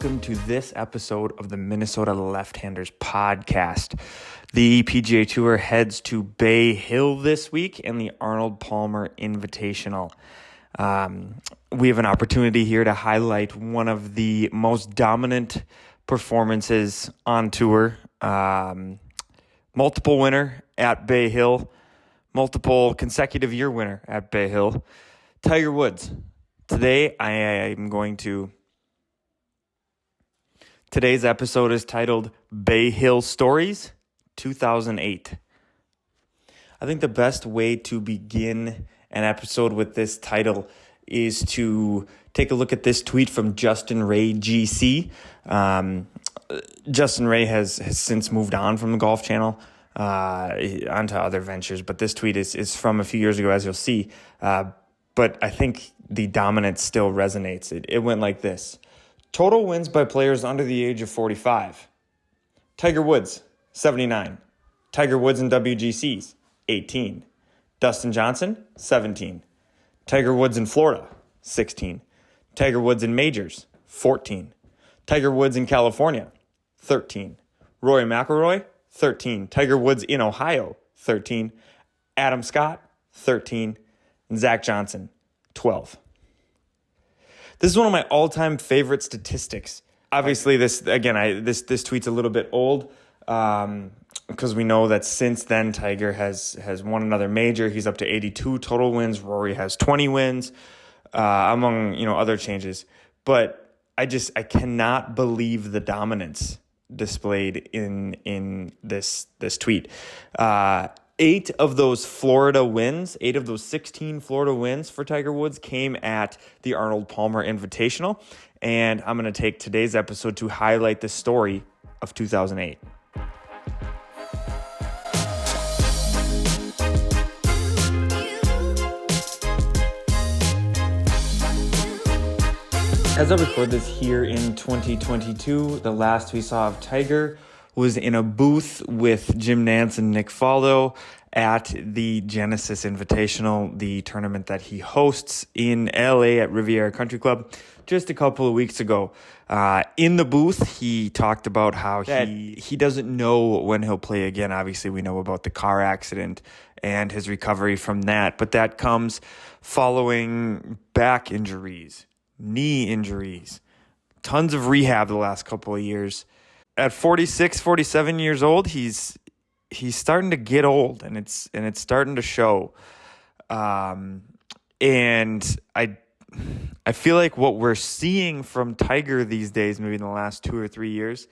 welcome to this episode of the Mnlefthanders podcast. The PGA Tour heads to Bay Hill this week in the Arnold Palmer Invitational. We have an opportunity here to highlight one of the most dominant performances on tour. Multiple winner at Bay Hill, multiple consecutive year winner at Bay Hill, Tiger Woods. Today's episode is titled Bay Hill Stories 2008. I think the best way to begin an episode with this title is to take a look at this tweet from Justin Ray GC. Justin Ray has since moved on from the Golf Channel onto other ventures, but this tweet is from a few years ago, as you'll see. But I think the dominance still resonates. It went like this. Total wins by players under the age of 45. Tiger Woods, 79. Tiger Woods in WGCs, 18. Dustin Johnson, 17. Tiger Woods in Florida, 16. Tiger Woods in majors, 14. Tiger Woods in California, 13. Rory McIlroy, 13. Tiger Woods in Ohio, 13. Adam Scott, 13. And Zach Johnson, 12. This is one of my all-time favorite statistics. Obviously, this tweet's a little bit old because we know that since then Tiger has won another major. He's up to 82 total wins. Rory has 20 wins, among other changes. But I cannot believe the dominance displayed in this tweet. 8 of those 16 Florida wins for Tiger Woods came at the Arnold Palmer Invitational. And I'm going to take today's episode to highlight the story of 2008. As I record this here in 2022, the last we saw of Tiger was in a booth with Jim Nantz and Nick Faldo at the Genesis Invitational, the tournament that he hosts in LA at Riviera Country Club, just a couple of weeks ago. In the booth, he talked about how he doesn't know when he'll play again. Obviously, we know about the car accident and his recovery from that, but that comes following back injuries, knee injuries, tons of rehab the last couple of years. At 46, 47 years old, he's starting to get old, and it's starting to show. And I feel like what we're seeing from Tiger these days, maybe in the last 2 or 3 years,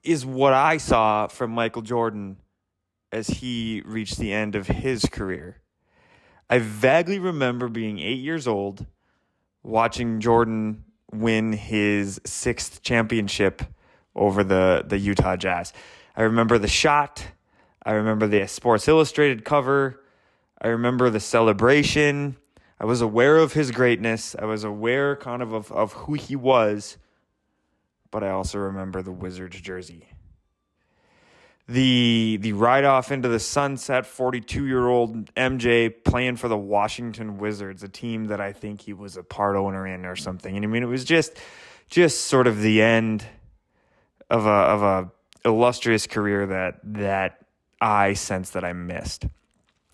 is what I saw from Michael Jordan as he reached the end of his career. I vaguely remember being 8 years old, watching Jordan win his 6th championship over the Utah Jazz. I remember the shot. I remember the Sports Illustrated cover. I remember the celebration. I was aware of his greatness. I was aware kind of who he was. But I also remember the Wizards jersey. The ride off into the sunset, 42-year-old MJ playing for the Washington Wizards, a team that I think he was a part owner in or something. And I mean, it was just sort of the end of a illustrious career that I sense that I missed.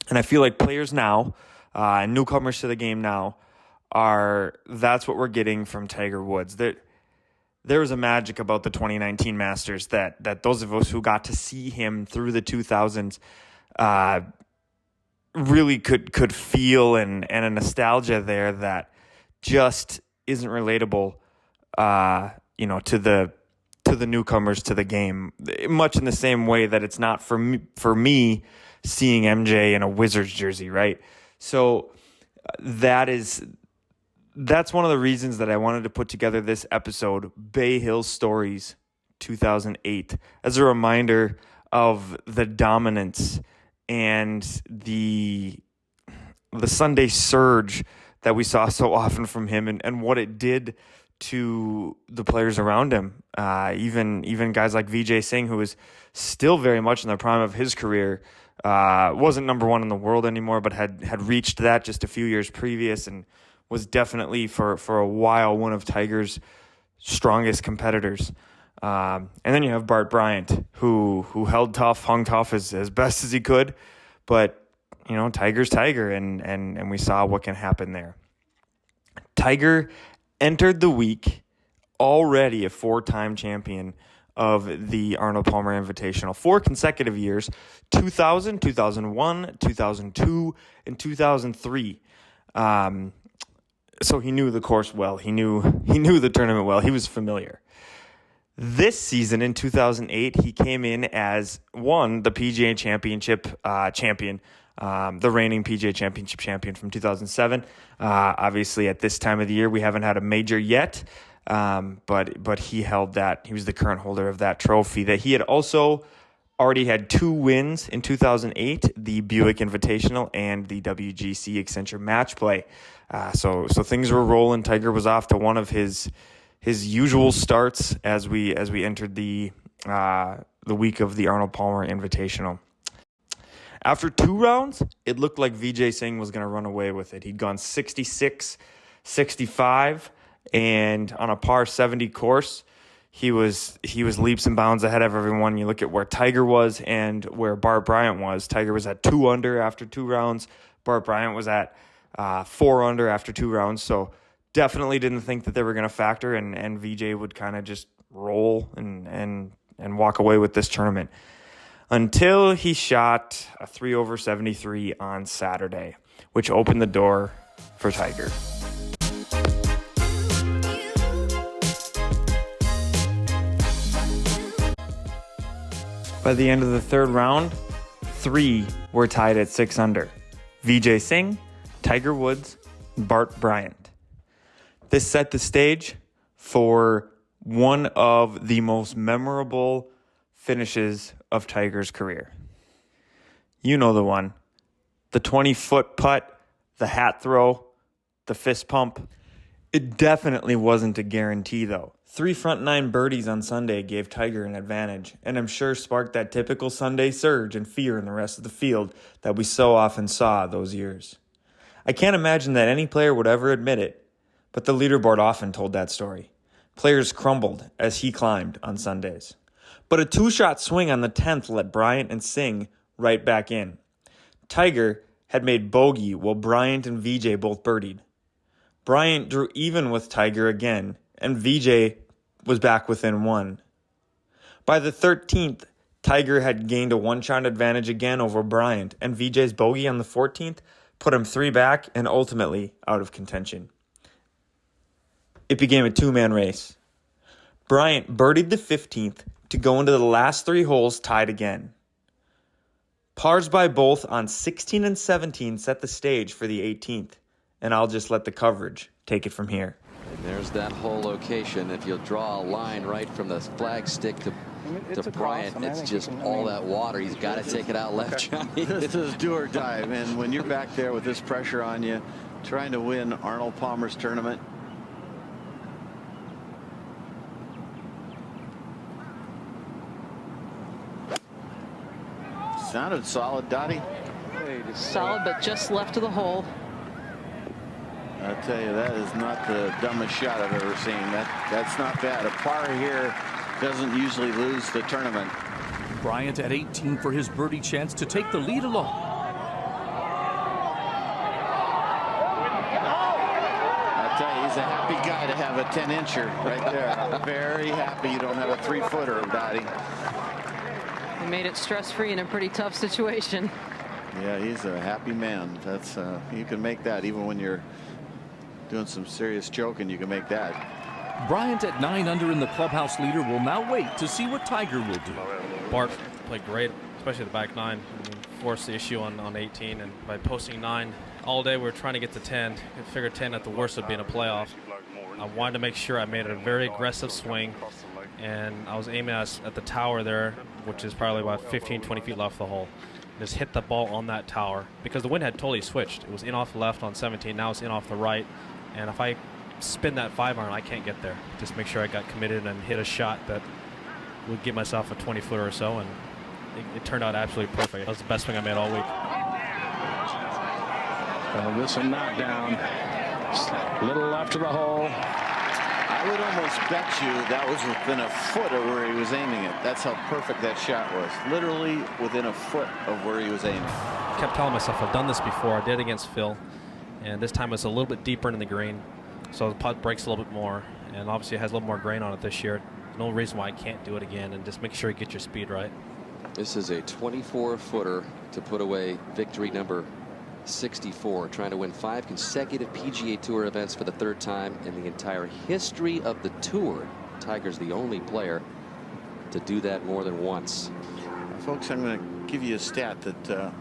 And I feel like players now, newcomers to the game now, that's what we're getting from Tiger Woods. There was a magic about the 2019 Masters that those of us who got to see him through the 2000s really could feel, and a nostalgia there that just isn't relatable to the newcomers to the game, much in the same way that it's not for me seeing MJ in a Wizards jersey, right? So that's one of the reasons that I wanted to put together this episode, Bay Hill Stories 2008, as a reminder of the dominance and the Sunday surge that we saw so often from him, and what it did to the players around him. Even guys like Vijay Singh, who was still very much in the prime of his career, wasn't number one in the world anymore, but had reached that just a few years previous, and was definitely for a while one of Tiger's strongest competitors. And then you have Bart Bryant, who held tough, hung tough as best as he could. But, Tiger's Tiger, and we saw what can happen there. Tiger entered the week already a 4-time champion of the Arnold Palmer Invitational, 4 consecutive years, 2000, 2001, 2002, and 2003. So he knew the course well. He knew the tournament well. He was familiar. This season in 2008, he came in as the PGA Championship champion, the reigning PGA Championship champion from 2007. Obviously, at this time of the year, we haven't had a major yet, but he held that. He was the current holder of that trophy. That he had also already had 2 wins in 2008, the Buick Invitational and the WGC Accenture Match Play. So things were rolling. Tiger was off to one of his usual starts as we entered the week of the Arnold Palmer Invitational. After 2 rounds, it looked like Vijay Singh was going to run away with it. He'd gone 66, 65, and on a par 70 course, he was leaps and bounds ahead of everyone. You look at where Tiger was and where Bart Bryant was. Tiger was at 2 under after 2 rounds. Bart Bryant was at 4 under after 2 rounds. So definitely didn't think that they were going to factor, and Vijay would kind of just roll and walk away with this tournament until he shot a 3 over 73 on Saturday, which opened the door for Tiger. By the end of the 3rd round, 3 were tied at 6 under. Vijay Singh, Tiger Woods, Bart Bryant. This set the stage for one of the most memorable finishes of Tiger's career. You know the one. The 20-foot putt, the hat throw, the fist pump. It definitely wasn't a guarantee, though. 3 front 9 birdies on Sunday gave Tiger an advantage, and I'm sure sparked that typical Sunday surge and fear in the rest of the field that we so often saw those years. I can't imagine that any player would ever admit it, but the leaderboard often told that story. Players crumbled as he climbed on Sundays. But a 2-shot swing on the 10th let Bryant and Singh right back in. Tiger had made bogey while Bryant and Vijay both birdied. Bryant drew even with Tiger again, and Vijay was back within 1. By the 13th, Tiger had gained a 1-shot advantage again over Bryant, and Vijay's bogey on the 14th put him 3 back and ultimately out of contention. It became a 2-man race. Bryant birdied the 15th to go into the last 3 holes tied again. Pars by both on 16 and 17 set the stage for the 18th, and I'll just let the coverage take it from here. And there's that whole location. If you'll draw a line right from the flagstick to Bryant, it's just all that water. He's got to take it out left, Johnny. This is do or die, and when you're back there with this pressure on you, trying to win Arnold Palmer's tournament. Sounded solid, Dottie. Solid, but just left of the hole. I tell you, that is not the dumbest shot I've ever seen. That's not bad. A par here doesn't usually lose the tournament. Bryant at 18 for his birdie chance to take the lead along. I tell you, he's a happy guy to have a 10-incher right there. Very happy you don't have a 3-footer, Dottie. He made it stress-free in a pretty tough situation. Yeah, he's a happy man. That's you can make that even when you're doing some serious choking. You can make that. Bryant at 9 under in the clubhouse leader will now wait to see what Tiger will do. Bart played great, especially the back 9. Forced the issue on 18, and by posting 9 all day, we were trying to get to 10. I figured 10 at the worst would be in a playoff. I wanted to make sure I made a very aggressive swing, and I was aiming at the tower there, which is probably about 15, 20 feet left the hole. Just hit the ball on that tower because the wind had totally switched. It was in off the left on 17. Now it's in off the right. And if I spin that 5-iron, I can't get there. Just make sure I got committed and hit a shot that would give myself a 20-footer or so. And it turned out absolutely perfect. That was the best swing I made all week. Well, this one not down. Just a little left of the hole. I would almost bet you that was within a foot of where he was aiming it. That's how perfect that shot was. Literally within a foot of where he was aiming. I kept telling myself I've done this before. I did against Phil, and this time it's a little bit deeper in the green, so the putt breaks a little bit more, and obviously it has a little more grain on it this year. No reason why I can't do it again, and just make sure you get your speed right. This is a 24-footer to put away victory number 64, trying to win 5 consecutive PGA Tour events for the 3rd time in the entire history of the tour. Tiger's the only player to do that more than once. Folks, I'm going to give you a stat that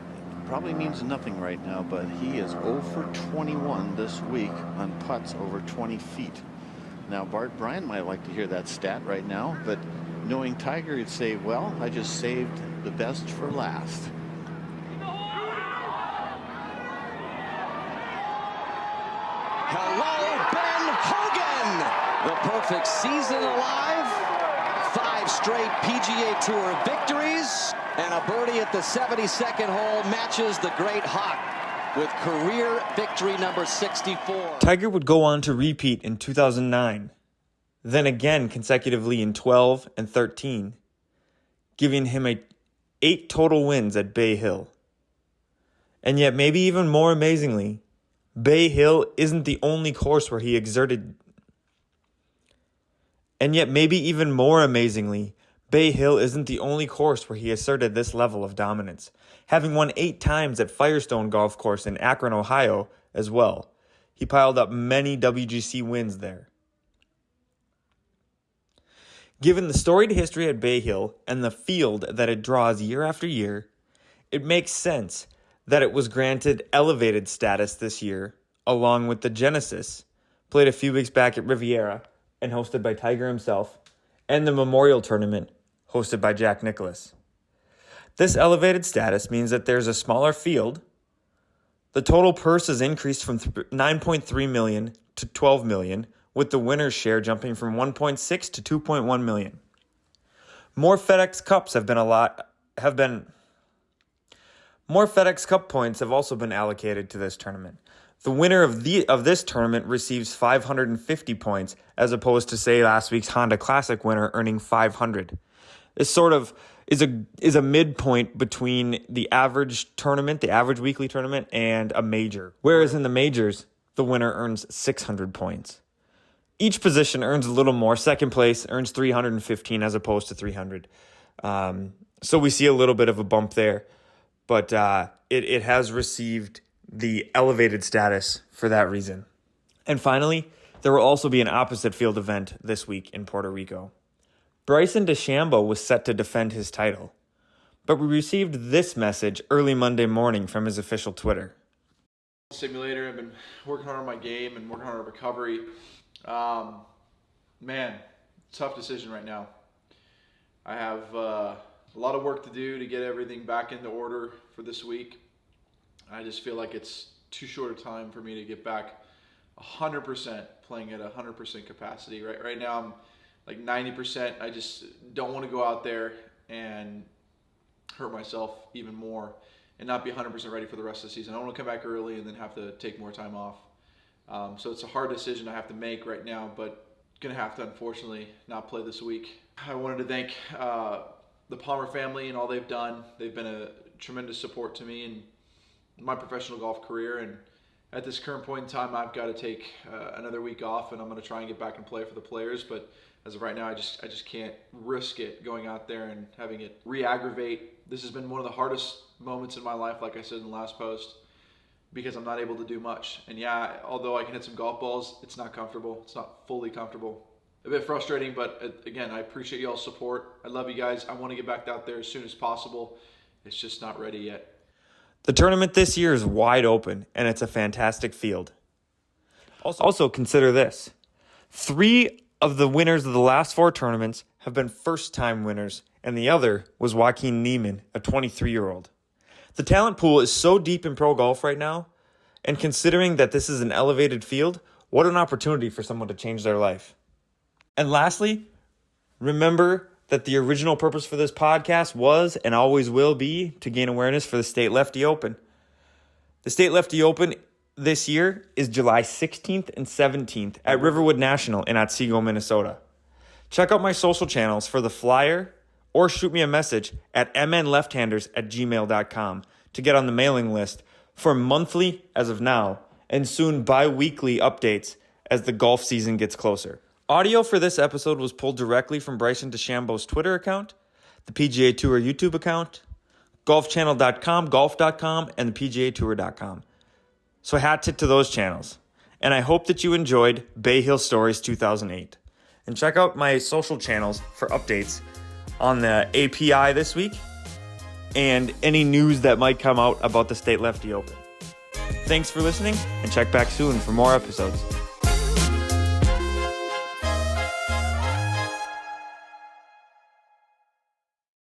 probably means nothing right now, but he is 0 for 21 this week on putts over 20 feet. Now, Bart Bryant might like to hear that stat right now, but knowing Tiger, he'd say, well, I just saved the best for last. Hello, Ben Hogan! The perfect season alive. 5 straight PGA Tour victories, and a birdie at the 72nd hole matches the great Hawk with career victory number 64. Tiger would go on to repeat in 2009, then again consecutively in 12 and 13, giving him 8 total wins at Bay Hill. And yet, maybe even more amazingly, Bay Hill isn't the only course where he exerted. And yet, maybe even more amazingly, Bay Hill isn't the only course where he asserted this level of dominance, having won 8 times at Firestone Golf Course in Akron, Ohio, as well. He piled up many WGC wins there. Given the storied history at Bay Hill and the field that it draws year after year, it makes sense that it was granted elevated status this year, along with the Genesis, played a few weeks back at Riviera and hosted by Tiger himself, and the Memorial Tournament, hosted by Jack Nicklaus. This elevated status means that there's a smaller field. The total purse is increased from $9.3 million to $12 million, with the winner's share jumping from $1.6 to $2.1 million. More FedEx Cups More FedEx Cup points have also been allocated to this tournament. The winner of this tournament receives 550 points, as opposed to, say, last week's Honda Classic winner earning 500. This sort of is a midpoint between the average tournament, the average weekly tournament, and a major. Whereas in the majors, the winner earns 600 points. Each position earns a little more. Second place earns 315 as opposed to 300. So we see a little bit of a bump there. But it has received the elevated status for that reason. And finally, there will also be an opposite field event this week in Puerto Rico. Bryson DeChambeau was set to defend his title, but we received this message early Monday morning from his official Twitter. Simulator, I've been working hard on my game and working hard on recovery. Man, tough decision right now. I have a lot of work to do to get everything back into order for this week. I just feel like it's too short a time for me to get back 100%, playing at 100% capacity. Right now I'm like 90%. I just don't want to go out there and hurt myself even more and not be 100% ready for the rest of the season. I don't want to come back early and then have to take more time off. So it's a hard decision I have to make right now, but going to have to, unfortunately, not play this week. I wanted to thank the Palmer family and all they've done. They've been a tremendous support to me in my professional golf career, and at this current point in time, I've got to take another week off, and I'm going to try and get back and play for the players. But as of right now, I just can't risk it going out there and having it re-aggravate. This has been one of the hardest moments in my life, like I said in the last post, because I'm not able to do much. And yeah, although I can hit some golf balls, it's not comfortable. It's not fully comfortable. A bit frustrating, but again, I appreciate y'all's support. I love you guys. I want to get back out there as soon as possible. It's just not ready yet. The tournament this year is wide open, and it's a fantastic field. Also consider this. 3 of the winners of the last 4 tournaments have been first-time winners, and the other was Joaquin Niemann, a 23-year-old. The talent pool is so deep in pro golf right now, and considering that this is an elevated field, what an opportunity for someone to change their life. And lastly, remember that the original purpose for this podcast was and always will be to gain awareness for the State Lefty Open. The State Lefty Open this year is July 16th and 17th at Riverwood National in Otsego, Minnesota. Check out my social channels for the flyer or shoot me a message at mnlefthanders@gmail.com to get on the mailing list for monthly, as of now, and soon bi-weekly updates as the golf season gets closer. Audio for this episode was pulled directly from Bryson DeChambeau's Twitter account, the PGA Tour YouTube account, golfchannel.com, golf.com, and the PGAtour.com. So hat tip to those channels. And I hope that you enjoyed Bay Hill Stories 2008. And check out my social channels for updates on the API this week and any news that might come out about the State Lefty Open. Thanks for listening, and check back soon for more episodes.